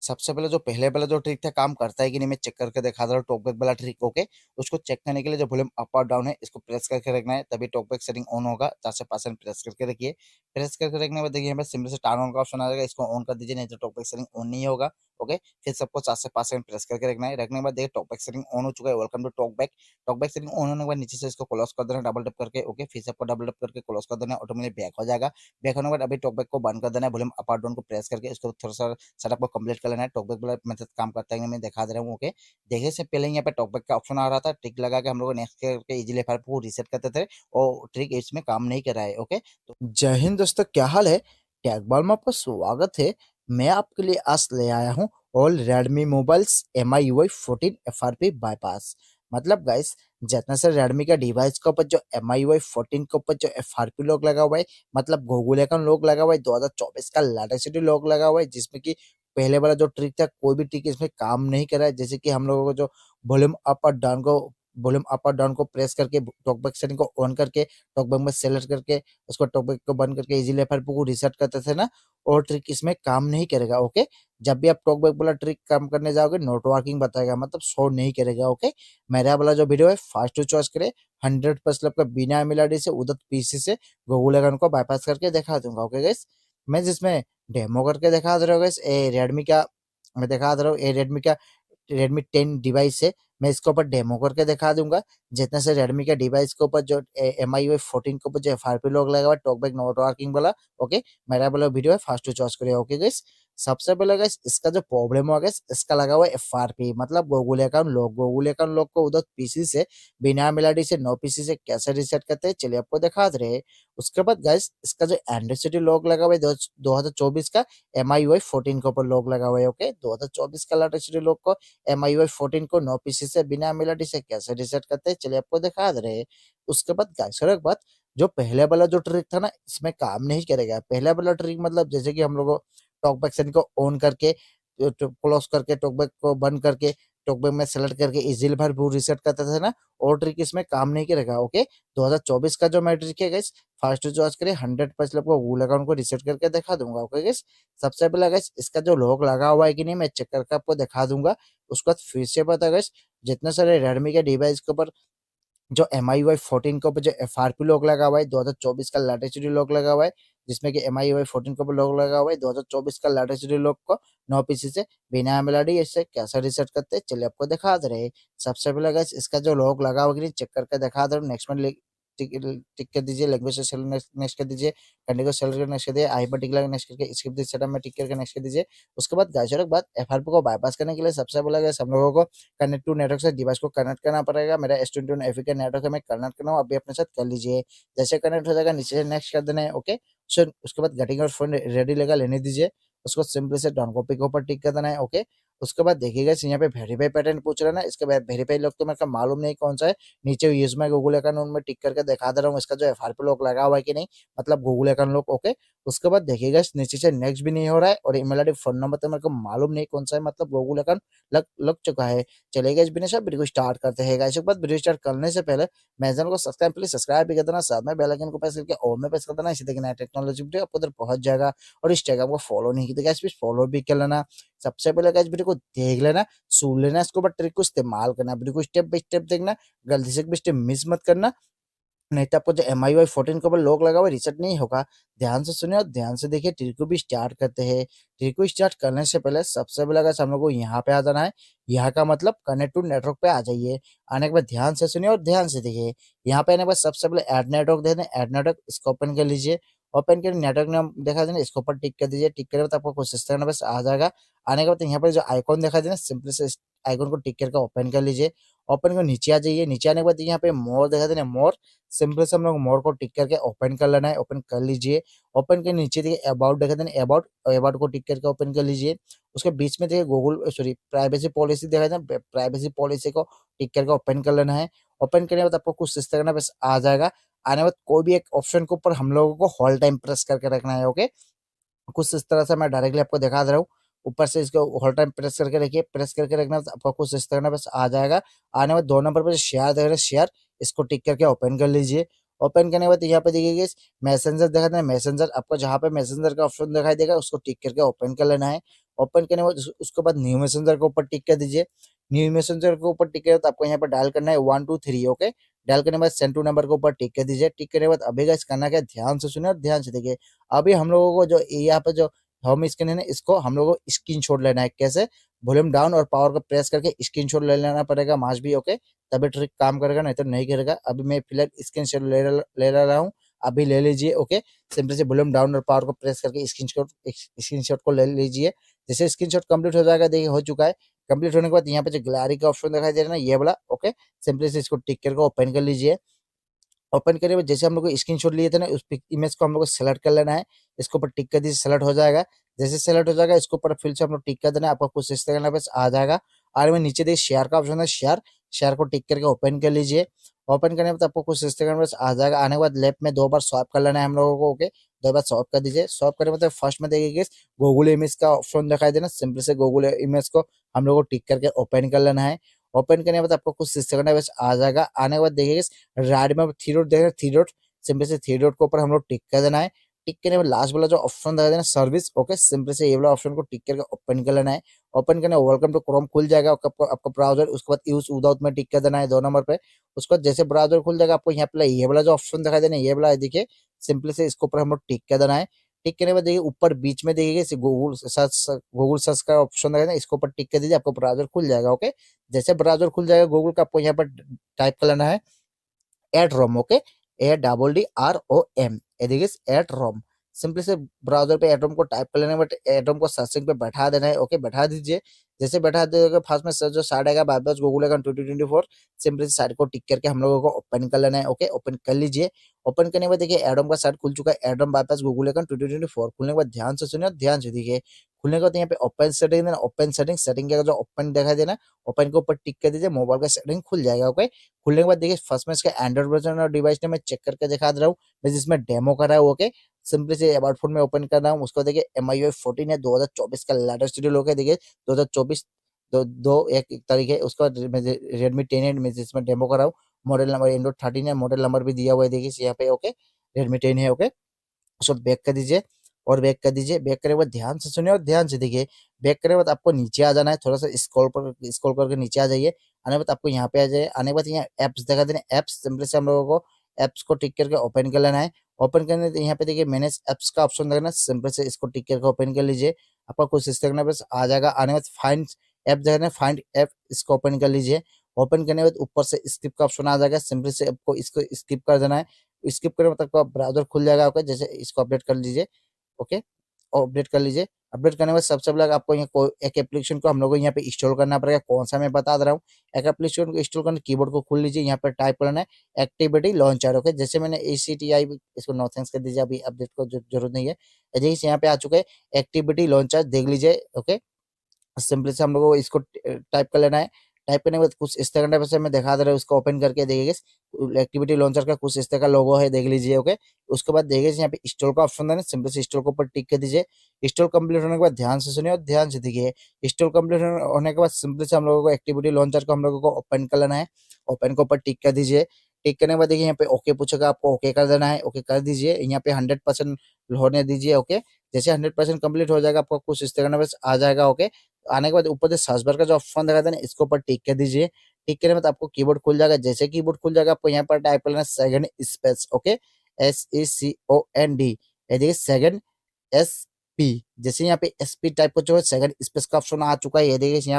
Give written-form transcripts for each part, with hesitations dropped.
सबसे पहले जो पहले वाला जो ट्रिक था काम करता है कि नहीं मैं चेक करके दिखा दे रहा हूँ टॉकबैक वाला ट्रिक। ओके, उसको चेक करने के लिए जो वॉल्यूम अप और डाउन है इसको प्रेस करके रखना है, तभी टॉकबैक सेटिंग ऑन होगा। 4 से 5 सेकंड प्रेस करके रखिए। प्रेस करके रखने के बाद देखिए यहाँ पे सिंपल से टर्न ऑन का ऑप्शन आ जाएगा, इसको ऑन कर दीजिए, नहीं तो टॉकबैक सेटिंग ऑन नहीं होगा। ओके, फिर सबको 4 से 5 सेकंड प्रेस करके रखना है। रखने के बाद देखिए टॉकबैक सेटिंग ऑन हो चुका है। Welcome to TalkBack. TalkBack setting on होने के बाद नीचे से इसको क्लोज कर देना डबल टैप करके। ओके, फिर सबको डबल टैप करके क्लोज कर देना, ऑटोमेटिक बैक हो जाएगा। बैक होने के बाद अभी टॉकबैक को बंद कर देना है, वॉल्यूम अप और डाउन को प्रेस करके इसको थोड़ा सा सेटअप को कंप्लीट कर लेना है। टॉकबैक वाला मेथड काम करता है कि नहीं मैं दिखा दे रहा हूँ। ओके, देखने से पहले यहाँ पे टॉकबैक का ऑप्शन आ रहा था, ट्रिक लगा के हम लोग नेक्स्ट करके इजीली फाइल को रीसेट करते थे और ट्रिक इसमें काम नहीं कर रहा है। ओके, तो जय हिंद दोस्तों, क्या हाल है? टैगबाल में आपका स्वागत है। मैं आपके लिए आज ले आया हूँ all Redmi mobiles MIUI 14 FRP bypass. मतलब गाइस, जितना से रेडमी का डिवाइस के ऊपर जो MIUI 14 के ऊपर जो FRP लॉक लगा हुआ है, मतलब गूगल का लॉक लगा हुआ है, 2024 का लेटेस्ट लॉक लगा हुआ है, जिसमें कि पहले वाला जो ट्रिक था कोई भी ट्रिक इसमें काम नहीं कर रहा है। जैसे कि हम लोगों को जो वॉल्यूम अप और डाउन को प्रेस करके टॉकबैक सेटिंग को ऑन करके टॉकबैक में सेलेक्ट करके उसको टॉकबैक को बंद करके इजीली FRP को रीसेट करते थे ना, और ट्रिक इसमें काम नहीं करेगा। ओके, जब भी आप टॉकबैक वाला ट्रिक काम करने जाओगे नॉट वर्किंग बताएगा, मतलब शो नहीं करेगा। ओके, मेरा वाला जो वीडियो है फास्ट टू चॉइस करे 100% आपका बिना मिलाडी से उधर PC से गूगल अकाउंट को बाईपास करके दिखा दूंगा। ओके गाइस, मैं जिसमें डेमो करके दिखा दे रहा हूँ गाइस, ए रेडमी का मैं दिखा दे रहा हूँ, ए रेडमी का रेडमी 10 डिवाइस है, मैं इसके ऊपर डेमो करके दिखा दूंगा। जितने से रेडमी के डिवाइस के ऊपर जो MIUI 14 के ऊपर जो FRP लॉक लगा हुआ है टॉकबैक नॉट वर्किंग वाला। ओके, मेरा वाला वीडियो है फास्ट टू चॉइस करिए। ओके गाइस, सबसे पहले गाइस इसका जो प्रॉब्लम होगा इसका लगा हुआ है FRP, मतलब गूगल अकाउंट लॉक को उधर PC से बिना मिलाडी से नो PC से कैसे रिसेट करते हैं चलिए आपको दिखा दे रहे हैं। उसके बाद गाइस इसका जो एंड्रॉइड सिटी लॉक लगा हुआ है 2024 का MIUI 14 के ऊपर लॉक लगा हुआ है। ओके, 2024 का लेटेस्ट लॉक को MIUI 14 को नो PC से बिना मिलाडी से कैसे रिसेट करते हैं चलिए आपको दिखा दे रहे हैं। उसके बाद गाइस और एक बात, जो पहले वाला जो ट्रिक था ना इसमें काम नहीं करेगा। पहले वाला ट्रिक मतलब जैसे कि हम लोग टॉकबैक सेटिंग को ऑन करके क्लोज करके टॉकबैक को बंद करके टॉकबैक में सेलेक्ट करके इजीली भर पूरा रीसेट करते थे ना, और ट्रिक इसमें काम नहीं करेगा। ओके, 2024 का जो मैं ट्रिक है गाइस फास्ट चॉइस करिए 100% आपको गूगल अकाउंट को रिसेट करके दिखा दूंगा। ओके गाइस, सबसे पहले गाइस इसका जो लॉक लगा हुआ है कि नहीं मैं चेक करके आपको दिखा दूंगा। उसके बाद फिर से पता गाइस, जितने सारे रेडमी के डिवाइस के ऊपर जो MIUI 14 के ऊपर जो FRP लॉक लगा हुआ है 2024 का लेटेस्ट लॉक लगा हुआ है, जिसमें कि MIUI 14 के ऊपर लॉक लगा हुआ है 2024 का लेटेस्ट लॉक को नो PC से बिना मिलाडी इससे कैसे रिसेट करते हैं चलिए आपको दिखा दे रहे हैं। सबसे पहले गाइस इसका जो लॉक लगा हुआ है चेक करके दिखा दे रहा हूँ। नेक्स्ट में टिक टिक कर दीजिए, लैंग्वेज से सेलेक्ट नेक्स्ट कर दीजिए, कंट्री को सेलेक्ट करके नेक्स्ट कर दीजिए, आई पर टिक लगा नेक्स्ट करके स्किप दिस सेटअप में टिक करके नेक्स्ट कर दीजिए। उसके बाद गाइस और एक बात, FRP को बाईपास करने के लिए सबसे पहले गाइस हम लोगों को कनेक्ट टू नेटवर्क से डिवाइस को कनेक्ट करना पड़ेगा। मेरा S21 FE का नेटवर्क है, मैं कनेक्ट कर रहा हूँ, अभी अपने साथ कर लीजिए। जैसे कनेक्ट हो जाएगा नीचे से नेक्स्ट कर देना है। ओके, सो उसके बाद गेटिंग योर फोन रेडी लगा लेने दीजिए, उसको सिंपली से डाउन कॉपी के ऊपर टिक कर देना है। ओके, उसके बाद देखिएगा यहाँ पे वेरीफाई पैटर्न पूछ रहा है ना, इसके बाद वेरीफाई लॉक तो मेरे को मालूम नहीं कौन सा है, नीचे यूज माई गूगल अकाउंट में टिक करके दिखा दे रहा हूँ इसका जो FRP लॉक लगा हुआ है कि नहीं, मतलब गूगल अकाउंट लॉक। ओके, उसके बाद देखिएगा नीचे से नेक्स्ट भी नहीं हो रहा है, और ईमेल आईडी फोन नंबर तो मेरे को मालूम नहीं कौन सा है, मतलब गूगल अकाउंट लग चुका है। चलेगा इस बिना सब वीडियो को स्टार्ट करते हैं। गाइस, एक बात, वीडियो स्टार्ट करने से पहले मेरे चैनल को सब्सक्राइब प्लीज सब्सक्राइब भी कर देना, साथ में बेल आइकन को प्रेस करके ऑल में प्रेस कर देना, इसी तरह की नई टेक्नोलॉजी वीडियो आपको उधर पहुंच जाएगा। और इंस्टाग्राम को फॉलो नहीं किया गाइस प्लीज फॉलो भी कर लेना। सबसे पहले गाइस वीडियो को देख लेना, सुन लेना, इसके ऊपर ट्रिक को इस्तेमाल करना, वीडियो को स्टेप बाय स्टेप देखना, गलती से भी स्टेप मिस मत करना, नहीं तो आपको जो MIUI 14 के ऊपर लॉक लगा हुआ रिसेट नहीं होगा। ध्यान से सुनिए और ध्यान से देखिए, ट्रिक को भी स्टार्ट करते हैं। ट्रिक को स्टार्ट करने से पहले सबसे पहले अगर हम लोग को यहाँ पे आ जाना है, यहाँ का मतलब कनेक्ट टू नेटवर्क पे आ जाइए। आने के बाद ध्यान से सुनिए और ध्यान से देखिए, यहाँ पे आने के बाद सबसे पहले ऐड नेटवर्क दे दें, ऐड नेटवर्क इसको ओपन कर लीजिए। ओपन कर नेटवर्क नाम देखा देना, इसके ऊपर टिक कर दीजिए। टिक करे तो आपको कुछ इस तरह बस आ जाएगा। आने के बाद यहाँ पर जो आइकॉन देखा देना, सिंपली से आइकॉन को टिक करके ओपन कर लीजिए। ओपन कर नीचे आ जाइए, नीचे आने के बाद यहाँ पे मोर देखा देना, मोर सिंपल से हम लोग मोर को टिक करके ओपन कर लेना है, ओपन कर लीजिए। ओपन के नीचे देखिए अबाउट देखा देना, अबाउट अबाउट को टिक करके ओपन कर लीजिए। उसके बीच में देखिए गूगल सॉरी प्राइवेसी पॉलिसी देखा देना, प्राइवेसी पॉलिसी को टिक करके ओपन कर लेना है। ओपन करने के बाद आपको कुछ इस तरह का बस आ जाएगा। आने के बाद कोई भी एक ऑप्शन के ऊपर हम लोगों को होल्ड टाइम प्रेस करके रखना है। ओके, कुछ इस तरह से मैं डायरेक्टली आपको दिखा दे रहा हूँ। ऊपर से इसको होल टाइम प्रेस करके रखिए, प्रेस करके रखना तो आपको कुछ इस तरह ना बस आ जाएगा। आने में 2 नंबर पर शेयर देख रहे हैं, शेयर इसको टिक करके ओपन कर लीजिए। ओपन करने के बाद यहाँ पे देखिए मैसेंजर दिखा देना, मैसेंजर आपको जहाँ पे मैसेंजर का ऑप्शन दिखाई देगा उसको टिक करके ओपन कर लेना है। ओपन करने के बाद उसके बाद न्यू मैसेंजर के ऊपर टिक कर दीजिए। न्यू मैसेंजर के ऊपर टिक किया तो आपको यहाँ पर डायल करना है 123, ओके। डायल करने के बाद सेंड टू नंबर के ऊपर टिक कर दीजिए। टिक करने के बाद अभी गाइस करना क्या, ध्यान से सुनिए और ध्यान से देखिए। अभी हम लोगों को जो यहाँ पे जो होम स्क्रीन है ना, इसको हम लोगों को स्क्रीनशॉट लेना है। कैसे, वॉल्यूम डाउन और पावर को प्रेस करके स्क्रीनशॉट ले लेना पड़ेगा मास्ट भी, ओके। तभी ट्रिक काम करेगा, नहीं तो नहीं करेगा। अभी मैं फिलहाल स्क्रीनशॉट ले रहा हूँ, अभी ले लीजिए, ओके। सिंपल से वॉल्यूम डाउन और पावर को प्रेस करके स्क्रीनशॉट को ले लीजिए। जैसे स्क्रीनशॉट कंप्लीट हो जाएगा, देखिए हो चुका है। कंप्लीट होने के बाद यहाँ पे जो गैलरी का ऑप्शन दिखाई दे रहा है ना, ये वाला, ओके। सिंपली से इसको टिक करके ओपन कर लीजिए। ओपन करे जैसे हम लोग स्क्रीनशॉट लिए थे ना, उस इमेज को हम लोग को सेलेक्ट कर लेना है। इसके ऊपर टिक कर दीजिए, सेलेक्ट हो जाएगा। जैसे सेलेक्ट हो जाएगा, इसके ऊपर फिर से हम लोग टिक कर देना है। आपको कुछ इस तरह बस आ जाएगा। और में नीचे देखिए शेयर का ऑप्शन है, शेयर शेयर को टिक करके ओपन कर लीजिए। ओपन करने में तो आपको कुछ इस तरह बस आ जाएगा। आने के बाद लेफ्ट में 2 बार स्वाइप कर लेना है हम लोगों को, ओके। 2 बार स्वाइप कर दीजिए। स्वाइप करने में तो फर्स्ट में देखिए गूगल इमेज का ऑप्शन दिखाई देना, सिंपल से गूगल इमेज को हम लोग को टिक करके ओपन कर लेना है। ओपन करने के बाद आपको कुछ सेकंड बस आ जाएगा। आने के बाद देखिए राइट में थ्री डॉट देखेगा, थ्री डॉट, सिंपल से थ्री डॉट के ऊपर हम लोग टिक कर देना है। टिक करने में लास्ट वाला जो ऑप्शन दिखाई देना सर्विस, ओके। सिंपल से ये वाला ऑप्शन को टिक करके ओपन कर लेना है। ओपन करने वेलकम टू क्रोम खुल जाएगा आपका ब्राउजर। उसके बाद यूज विदाउट में टिक कर देना है 2 नंबर पे। उसके बाद जैसे ब्राउजर खुल जाएगा, आपको यहाँ पे ये वाला जो ऑप्शन दिखाई देना, ये वाला देखिए, सिंपल से इसके ऊपर हम लोग टिक कर देना है। टिक करने के बाद देखिए ऊपर बीच में देखिए गूगल सर्च का ऑप्शन दिखाई देना, इसके ऊपर टिक कर दीजिए, आपको ब्राउजर खुल जाएगा, ओके। जैसे ब्राउजर खुल जाएगा गूगल का, आपको यहाँ पर टाइप कर लेना है एट रोम, ओके। ADDROM, ये देखिए एट रोम। सिंपली से ब्राउजर पे एटम को टाइप कर लेना है, बट एटम को सर्चिंग पे बैठा देना है, ओके। बैठा दीजिए। जैसे बैठा देगा फास्ट में सर्च जो साइड आएगा bypass Google account 2024, simply side को टिक करके हम लोगों को ओपन कर लेना है, ओके। ओपन कर लीजिए। ओपन करने के बाद देखिए एडम का साइड खुल चुका है, एडम बाईपास गूगल अकाउंट 2024। खुलने के बाद ध्यान से सुनिए, ध्यान से देखिए। खुलने के बाद यहाँ पे ओपन सेटिंग देना, ओपन सेटिंग, सेटिंग का जो ओपन दिखाई देना, ओपन के ऊपर टिक कर दीजिए, मोबाइल का सेटिंग खुल जाएगा, ओके। खुलने के बाद देखिए फर्स्ट में इसका एंड्रॉइड वर्जन और डिवाइस ने मैं चेक करके दिखा दे रहा हूँ, मैं जिसमें डेमो कर रहा हूँ, okay. Simply say about phone में ओपन कर रहा हूँ। उसको देखिए MIUI 14 है, 2024 का लेटेस्ट शेड्यूल होकर देखिए 2024 एक तारीख है। उसका रेडमी 10 है, मैं जिसमें डेमो कर रहा हूँ। मॉडल नंबर एंड्रॉइड 13 है, मॉडल नंबर भी दिया हुआ है देखिए यहाँ पे, ओके। रेडमी 10 है, ओके। उसको बैक कर दीजिए और बैक कर दीजिए। बैक करने के बाद ध्यान से सुनिए और ध्यान से देखिए। बैक करने के बाद आपको नीचे आ जाना है, थोड़ा सा स्क्रॉल करके नीचे आ जाइए। आने के बाद आपको यहाँ पे आ जाए। आने के बाद यहाँ एप्स दिखा देना, एप्स, सिंपली से हम लोगों को एप्स को टिक करके ओपन कर लेना है। ओपन करने यहाँ पे देखिए मैनेज एप्स का ऑप्शन देखना, सिंपल से इसको टिक करके ओपन कर लीजिए। आपका कुछ इस तरह बस आ जाएगा। आने के बाद फाइंड ऐप देखना, फाइंड ऐप, इसको ओपन कर लीजिए। ओपन करने के बाद ऊपर से स्किप का ऑप्शन आ जाएगा, सिंपली से आपको इसको स्किप कर देना है। स्किप करने मतलब ब्राउजर खुल जाएगा, ओके। जैसे इसको अपडेट कर लीजिए, ओके। अपडेट कर लीजिए। अपडेट करने के बाद सबसे पहले आपको यहाँ एक एप्लीकेशन को हम लोग को यहाँ पे इंस्टॉल करना पड़ेगा, कौन सा मैं बता दे रहा हूँ। एक एप्लीकेशन को इंस्टॉल करने कीबोर्ड को खोल लीजिए, यहाँ पर टाइप करना है एक्टिविटी लॉन्चर, ओके। जैसे मैंने ACTI, इसको नो थैंक्स कर दीजिए, अभी अपडेट को जरूरत नहीं है। जैसे यहाँ पे आ चुका है एक्टिविटी लॉन्चर, देख लीजिए, ओके। सिंपली से हम लोग को इसको टाइप कर लेना है। टाइप करने के बाद कुछ इस तरह से मैं दिखा दे रहा हूँ, इसको ओपन करके देखिए। एक्टिविटी लॉन्चर का कुछ इस तरह का लोगो है, देख लीजिए, ओके। उसके बाद देखिए यहाँ पे इंस्टॉल का ऑप्शन है ना, सिंपल से इंस्टॉल के ऊपर टिक कर दीजिए। इंस्टॉल कंप्लीट होने के बाद ध्यान से सुनिए और ध्यान से देखिए। इंस्टॉल कंप्लीट होने के बाद सिंपली से हम लोगों को एक्टिविटी लॉन्चर को हम लोगों को ओपन कर लेना है। ओपन के ऊपर टिक कर दीजिए। टिक करने के बाद देखिए यहाँ पे ओके पूछेगा, आपको ओके कर देना है, ओके कर दीजिए। यहाँ पे 100% होने दीजिए, ओके। जैसे 100% कंप्लीट हो जाएगा, आपको कुछ इस तरह बस आ जाएगा, ओके। आने के बाद ऊपर से सर्च बार का जो ऑप्शन दिखाता है ना, इसके ऊपर टिक कर दीजिए। टिक करने में तो आपको कीबोर्ड खुल जाएगा। जैसे कीबोर्ड खुल जाएगा, आपको यहाँ पर टाइप करना है सेकंड स्पेस, ओके। SECOND, ये देखिए सेकंड SP। जैसे यहाँ पे SP टाइप का जो है सेकंड स्पेस का ऑप्शन आ चुका है, ये देखिए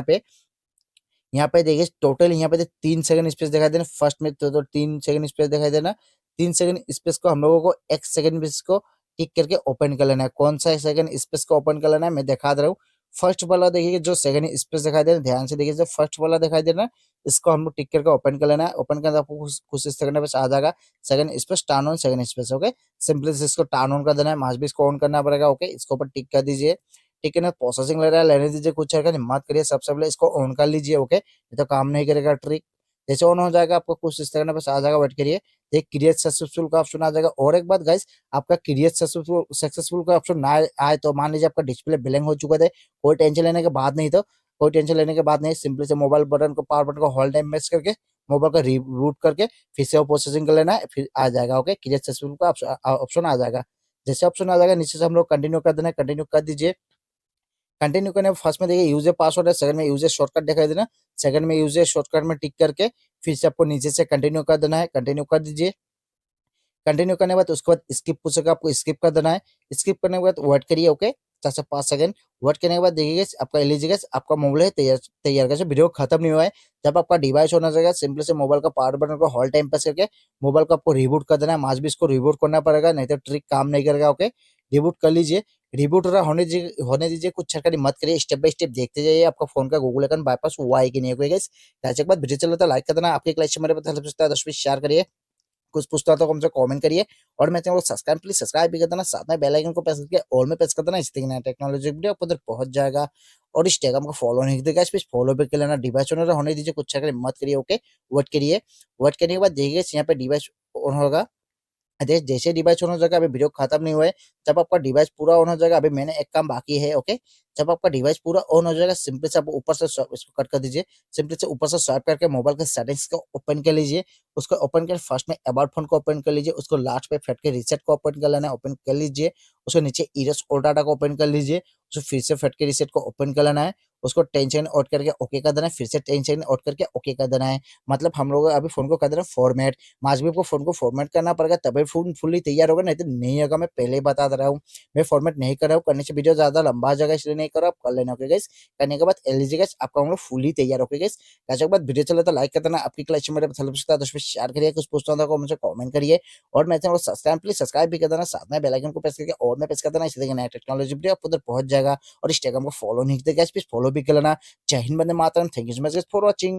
यहाँ पे देखिए टोटल यहाँ पे 3 सेकंड स्पेस दिखाई देना। फर्स्ट में तो 3 सेकंड स्पेस दिखाई देना। 3 सेकंड स्पेस को हम लोगों को एक सेकंड स्पेस को टिक करके ओपन कर लेना है। कौन सा सेकंड स्पेस को ओपन कर लेना है मैं दिखा दे रहा हूँ। फर्स्ट वाला देखिए जो सेकंड स्पेस दिखाई दे रहा है, ध्यान से देखिए, जो फर्स्ट वाला दिखाई दे रहा है, इसको हम लोग टिक करके ओपन कर लेना है। ओपन करके आपको कुछ सेकंड बस आ जाएगा, second space turn on second space, okay. Simply से इसको टर्न ऑन कर देना है, मास्ट भी इसको ऑन करना पड़ेगा, ओके। इसके ऊपर टिक कर दीजिए। ठीक है ना, प्रोसेसिंग ले रहा है, लेने दीजिए, कुछ हरकत मत करिए। सबसे पहले इसको ऑन कर लीजिए, ओके। ये तो काम नहीं करेगा ट्रिक। जैसे ऑन हो जाएगा, आपको कुछ इस तरह बस आ जाएगा, वेट करिए। एक क्रिएट सक्सेसफुल का ऑप्शन आ जाएगा। और एक बात गाइस, आपका क्रिएट सक्सेसफुल का ऑप्शन ना आए तो मान लीजिए आपका डिस्प्ले ब्लैंक हो चुका था, कोई टेंशन लेने के बाद नहीं, तो कोई टेंशन लेने के बाद नहीं, सिंपली से मोबाइल बटन को, पावर बटन को होल्ड टाइम प्रेस करके मोबाइल का रीबूट करके फिर से वो प्रोसेसिंग कर लेना है, फिर आ जाएगा, ओके। क्रिएट सक्सेसफुल का ऑप्शन आ जाएगा। जैसे ऑप्शन आ जाएगा, नीचे से हम लोग कंटिन्यू कर देना है, कंटिन्यू कर दीजिए। कंटिन्यू करने फर्स्ट में देखिए यूजर पासवर्ड है, सेकंड में यूजर शॉर्टकट दिखाई देना, सेकंड में यूजर शॉर्टकट में टिक करके फिर से आपको नीचे से कंटिन्यू कर देना है, कंटिन्यू कर दीजिए। कंटिन्यू करने के बाद उसके बाद स्किप पूछेगा, आपको स्किप कर देना है। स्किप करने के बाद वेट करिए, ओके 4 से 5 सेकंड वेट करने के बाद देखिए आपका एलिजिबल आपका मोबाइल है तैयार तैयार कैसे वीडियो खत्म नहीं हुआ है। जब आपका डिवाइस होना चाहिए सिंपली से मोबाइल का पावर बटन को होल्ड टाइम प्रेस करके मोबाइल को आपको रिबूट कर देना है। मास्ट भी इसको रिबूट करना पड़ेगा, नहीं तो ट्रिक काम नहीं करेगा। ओके रिबूट कर लीजिए। रिबूट हो रहा होने दीजिए, कुछ छटकनी मत करिए, स्टेप बाय स्टेप देखते जाइए आपका फोन का गूगल अकाउंट बाईपास हुआ है कि नहीं हुआ। के बाद वीडियो चल रहा था लाइक कर देना, आपके लाइक से मेरे पता चल सकता है 10 शेयर करिए, कुछ पूछता तो हमसे कमेंट करिए और मैं चैनल को सब्सक्राइब प्लीज सब्सक्राइब भी कर देना, साथ में बेल आइकन को प्रेस करके ऑल में प्रेस कर देना, इससे नया टेक्नोलॉजी वीडियो आपको उधर पहुंच जाएगा। और इंस्टाग्राम को फॉलो नहीं किया प्लीज फॉलो भी कर लेना। डिवाइस ऑन होने दीजिए, कुछ मत करिए। ओके वेट करिए। वेट करने के बाद देखिए यहाँ पे डिवाइस ऑन होगा। जैसे डिवाइस ऑन हो जाएगा, अभी वीडियो खत्म नहीं हुआ है, जब आपका डिवाइस पूरा ऑन हो जाएगा, अभी मैंने एक काम बाकी है। ओके जब आपका डिवाइस पूरा ऑन हो जाएगा सिंपली से आप ऊपर से इसको कट कर दीजिए, सिंपली से ऊपर से स्वाइप करके मोबाइल के सेटिंग्स को ओपन कर लीजिए। उसको ओपन कर फर्स्ट में अबाउट फोन को ओपन कर लीजिए, उसको लास्ट पे फट के रीसेट को ओपन कर लेना है, ओपन कर लीजिए। उसको नीचे इरेज ऑल डाटा को ओपन कर लीजिए, उसको फिर से फट के रीसेट को ओपन कर लेना है, उसको टेंशन आउट करके ओके कर देना है, फिर से टेंशन आउट करके ओके कर देना है। मतलब हम लोग अभी फोन को कर देना फॉर्मेट। माजबी को फोन को फॉर्मेट करना पड़ेगा तभी फोन फुल्ली तैयार होगा, नहीं तो नहीं होगा। मैं पहले ही बता दे रहा हूँ, मैं फॉर्मेट नहीं कर रहा हूँ, करने से वीडियो ज्यादा लंबा आ जाएगा इसलिए नहीं कर रहा, आप कर लेना। ओके गाइस करने के बाद एलजी गाइस आपका हम लोग फुल्ली तैयार। ओके गाइस के बाद वीडियो चला तो लाइक कर देना, आपकी क्लास मेरे पता सकता है 10 शेयर करिए, कुछ पूछता हूँ तो मुझे कमेंट करिए और मैं चैनल को सब्सक्राइब प्लीज सब्सक्राइब भी कर देना, साथ में बेल आइकन को प्रेस करके और में प्रेस कर देना, इसलिए नया टेक्नोलॉजी वीडियो आप उधर पहुंच जाएगा। और इंस्टाग्राम को फॉलो नहीं किया गाइस प्लीज फॉलो भी कर लेना। जय हिंद वंदे मातरम, thank you so much for watching.